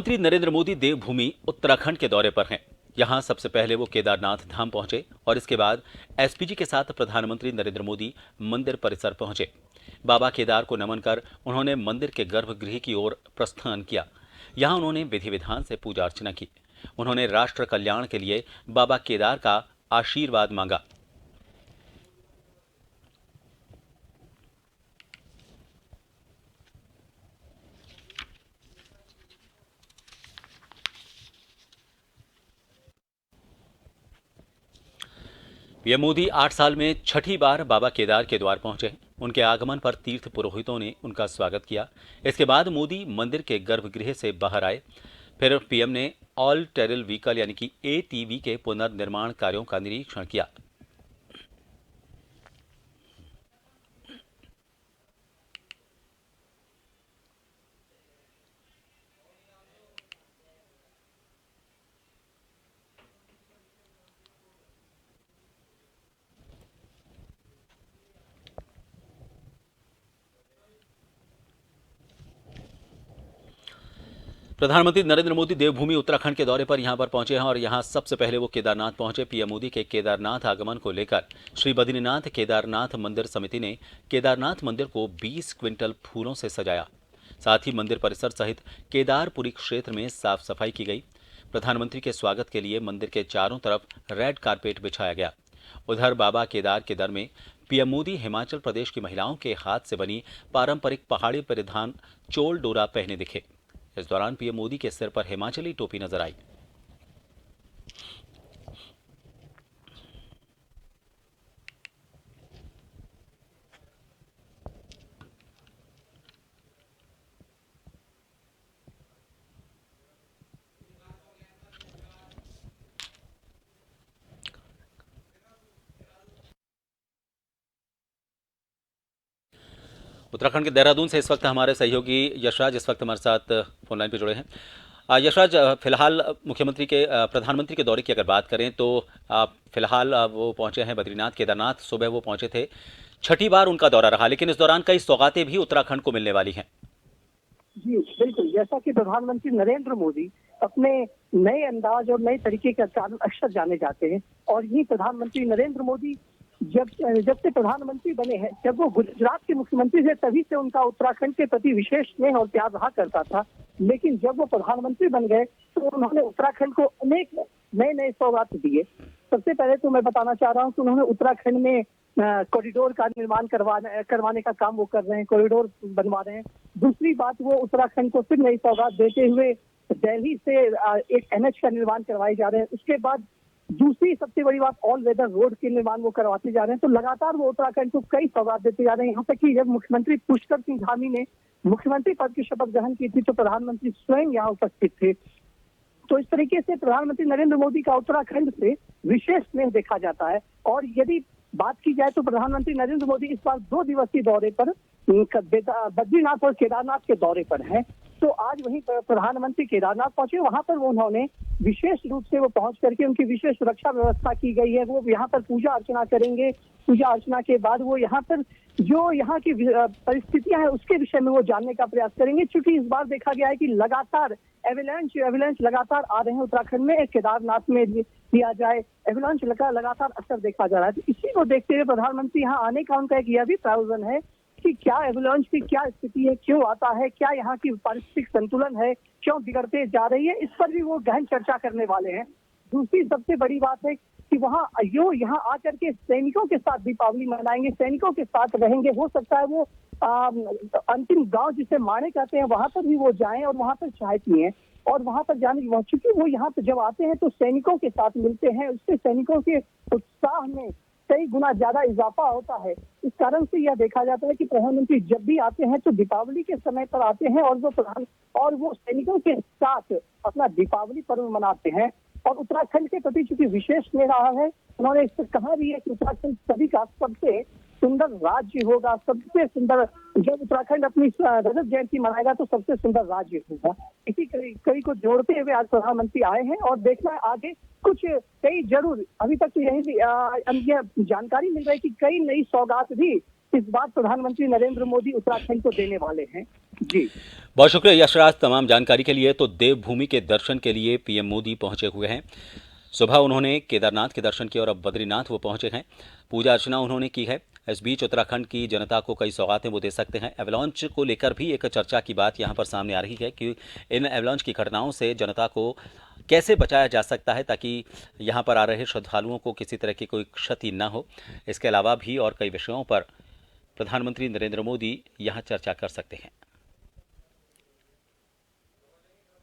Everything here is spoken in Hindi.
प्रधानमंत्री नरेंद्र मोदी देवभूमि उत्तराखंड के दौरे पर हैं। यहां सबसे पहले वो केदारनाथ धाम पहुंचे और इसके बाद एसपीजी के साथ प्रधानमंत्री नरेंद्र मोदी मंदिर परिसर पहुंचे। बाबा केदार को नमन कर उन्होंने मंदिर के गर्भगृह की ओर प्रस्थान किया। यहां उन्होंने विधि विधान से पूजा अर्चना की। उन्होंने राष्ट्र कल्याण के लिए बाबा केदार का आशीर्वाद मांगा। पीएम मोदी 8 साल में छठी बार बाबा केदार के द्वार पहुंचे। उनके आगमन पर तीर्थ पुरोहितों ने उनका स्वागत किया। इसके बाद मोदी मंदिर के गर्भगृह से बाहर आए। फिर पीएम ने ऑल टेरल व्हीकल यानी कि एटीवी के पुनर्निर्माण कार्यों का निरीक्षण किया। प्रधानमंत्री नरेंद्र मोदी देवभूमि उत्तराखंड के दौरे पर यहां पर पहुंचे हैं और यहां सबसे पहले वो केदारनाथ पहुंचे। पीएम मोदी के केदारनाथ आगमन को लेकर श्री बद्रीनाथ केदारनाथ मंदिर समिति ने केदारनाथ मंदिर को 20 क्विंटल फूलों से सजाया। साथ ही मंदिर परिसर सहित केदारपुरी क्षेत्र में साफ सफाई की गई। प्रधानमंत्री के स्वागत के लिए मंदिर के चारों तरफ रेड कारपेट बिछाया गया। उधर बाबा केदार के दर में पीएम मोदी हिमाचल प्रदेश की महिलाओं के हाथ से बनी पारंपरिक पहाड़ी परिधान चोल डोरा पहने दिखे। इस दौरान पीएम मोदी के सिर पर हिमाचली टोपी नजर आई। उत्तराखंड के देहरादून से इस वक्त हमारे सहयोगी यशराज इस वक्त हमारे साथ फोन लाइन पे जुड़े हैं। यशराज, फिलहाल प्रधानमंत्री के दौरे की अगर बात करें तो फिलहाल वो पहुंचे हैं बद्रीनाथ केदारनाथ। सुबह वो पहुंचे थे, छठी बार उनका दौरा रहा, लेकिन इस दौरान कई सौगातें भी उत्तराखंड को मिलने वाली हैं। जी बिल्कुल, जैसा कि प्रधानमंत्री नरेंद्र मोदी अपने नए अंदाज और नए तरीके के कारण अक्सर जाने जाते हैं और यही प्रधानमंत्री नरेंद्र मोदी जब से प्रधानमंत्री बने हैं, जब वो गुजरात के मुख्यमंत्री थे तभी से उनका उत्तराखंड के प्रति विशेष स्नेह और प्यार रहा करता था। लेकिन जब वो प्रधानमंत्री बन गए तो उन्होंने उत्तराखंड को अनेक नए नए सौगात दिए। सबसे पहले तो मैं बताना चाह रहा हूँ कि उन्होंने उत्तराखंड में कॉरिडोर का निर्माण करवाने का काम वो कर रहे हैं, कॉरिडोर बनवा रहे हैं। दूसरी बात, वो उत्तराखंड को फिर नई सौगात देते हुए दिल्ली से एक एनएच का निर्माण करवाए जा रहे हैं। उसके बाद दूसरी सबसे बड़ी बात, ऑल वेदर रोड के निर्माण वो करवाते जा रहे हैं। तो लगातार वो उत्तराखंड को कई सौगात देते जा रहे हैं। यहाँ तक कि जब मुख्यमंत्री पुष्कर सिंह धामी ने मुख्यमंत्री पद की शपथ ग्रहण की थी तो प्रधानमंत्री स्वयं यहाँ उपस्थित थे। तो इस तरीके से प्रधानमंत्री नरेंद्र मोदी का उत्तराखंड से विशेष स्नेह देखा जाता है। और यदि बात की जाए तो प्रधानमंत्री नरेंद्र मोदी इस बार 2 दिवसीय दौरे पर बद्रीनाथ और केदारनाथ के दौरे पर हैं। तो आज वहीं प्रधानमंत्री केदारनाथ पहुंचे, वहां पर उन्होंने विशेष रूप से वो पहुंच करके उनकी विशेष सुरक्षा व्यवस्था की गई है। वो यहाँ पर पूजा अर्चना करेंगे। पूजा अर्चना के बाद वो यहाँ पर जो यहाँ की परिस्थितियां हैं उसके विषय में वो जानने का प्रयास करेंगे। क्योंकि इस बार देखा गया है कि लगातार एविलेंस लगातार आ रहे हैं उत्तराखंड में। केदारनाथ में लिया जाए, एविलेंस लगातार असर देखा जा रहा है। तो इसी को देखते हुए प्रधानमंत्री यहाँ आने का उनका एक यह भी प्रावधान है कि क्या एविलेंस की क्या स्थिति है, क्यों आता है, क्या यहाँ की पारिस्थितिक संतुलन है, क्यों बिगड़ते जा रही है, इस पर भी वो गहन चर्चा करने वाले हैं। दूसरी सबसे बड़ी बात है कि वहाँ यहाँ आकर के सैनिकों के साथ दीपावली मनाएंगे, सैनिकों के साथ रहेंगे। हो सकता है वो अंतिम गांव जिसे माने कहते हैं वहां पर भी वो जाएं और वहां पर चाय पिए। और वहां पर जाने की चूंकि वो यहाँ पर जब आते हैं तो सैनिकों के साथ मिलते हैं, उससे सैनिकों के उत्साह में कई गुना ज्यादा इजाफा होता है। इस कारण से यह देखा जाता है कि प्रधानमंत्री जब भी आते हैं तो दीपावली के समय पर आते हैं और वो सैनिकों के साथ अपना दीपावली पर्व मनाते हैं। और उत्तराखंड के प्रति चूंकि विशेष स्नेह रहा है, उन्होंने इस पर कहा भी है कि उत्तराखंड सभी का सबसे सुंदर राज्य होगा, सबसे सुंदर। जब उत्तराखंड अपनी रजत जयंती मनाएगा तो सबसे सुंदर राज्य होगा। इसी कड़ी को जोड़ते हुए आज प्रधानमंत्री आए हैं और देखना है आगे कुछ कई जरूर अभी तक तो यही यह जानकारी मिल रही है कि कई नई सौगात भी इस बार प्रधानमंत्री नरेंद्र मोदी उत्तराखंड को देने वाले हैं। जी बहुत शुक्रिया यशराज तमाम जानकारी के लिए। तो देवभूमि के दर्शन के लिए पीएम मोदी पहुंचे हुए हैं। सुबह उन्होंने केदारनाथ के दर्शन किए और अब बद्रीनाथ वो पहुंचे हैं। पूजा अर्चना उन्होंने की है। इस बीच उत्तराखंड की जनता को कई सौगातें वो दे सकते हैं। एवलांच को लेकर भी एक चर्चा की बात यहां पर सामने आ रही है कि इन एवलांच की घटनाओं से जनता को कैसे बचाया जा सकता है ताकि यहां पर आ रहे श्रद्धालुओं को किसी तरह की कोई क्षति न हो। इसके अलावा भी और कई विषयों पर प्रधानमंत्री नरेंद्र मोदी यहां चर्चा कर सकते हैं।